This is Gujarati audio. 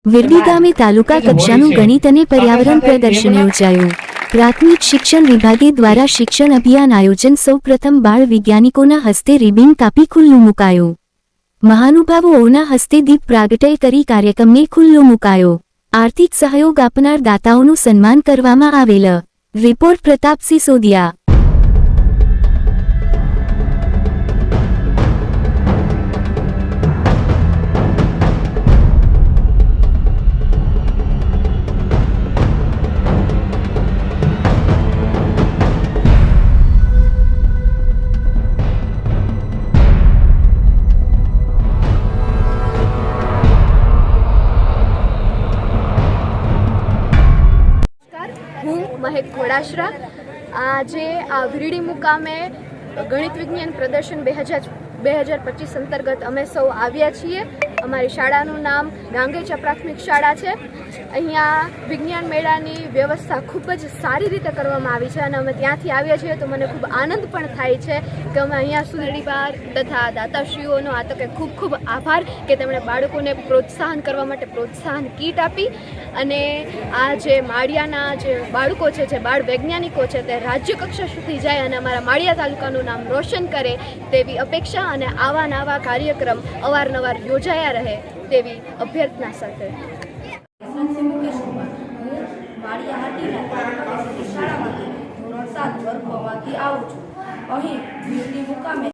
વિરડી ગામે તાલુકા કક્ષાનું ગણિત અને પર્યાવરણ પ્રદર્શન યોજાયું। પ્રાથમિક શિક્ષણ વિભાગે દ્વારા શિક્ષણ અભિયાન આયોજન સૌપ્રથમ બાળ વૈજ્ઞાનિકોના હસ્તે રિબિન કાપી ખુલ્લું મુકાયું। મહાનુભાવોના હસ્તે દીપ પ્રાગટય કરી કાર્યક્રમને ખુલ્લો મુકાયો। આર્થિક સહયોગ આપનાર દાતાઓનું સન્માન કરવામાં આવેલ। રિપોર્ટ પ્રતાપ સિસોદિયા। હું મહેક ઘોડાશ્રા આજે આ વિરડી મુકામે ગણિત વિજ્ઞાન પ્રદર્શન 2025 અંતર્ગત અમે સૌ આવ્યા છીએ। અમારી શાળાનું નામ ગાંગેચા પ્રાથમિક શાળા છે। અહીંયા વિજ્ઞાન મેળાની વ્યવસ્થા ખૂબ જ સારી રીતે કરવામાં આવી છે અને અમે ત્યાંથી આવ્યા છીએ તો મને ખૂબ આનંદ પણ થાય છે કે અમે અહીંયા સુધી બાર તથા દાતાશ્રીઓનો આ તકે ખૂબ ખૂબ આભાર કે તેમણે બાળકોને પ્રોત્સાહન કરવા માટે પ્રોત્સાહન કીટ આપી અને આ જે માળિયાના જે બાળકો છે, જે બાળ વૈજ્ઞાનિકો છે તે રાજ્ય કક્ષા સુધી જાય અને અમારા માળિયા તાલુકાનું નામ રોશન કરે તેવી અપેક્ષા અને આવા નવા કાર્યક્રમ અવારનવાર યોજાયા રહે તેવી અભ્યર્થના સાથે શાળામાંથી ધોરણ 7 વર્ગમાંથી આવું છું। અહીં વિરડી મુકામે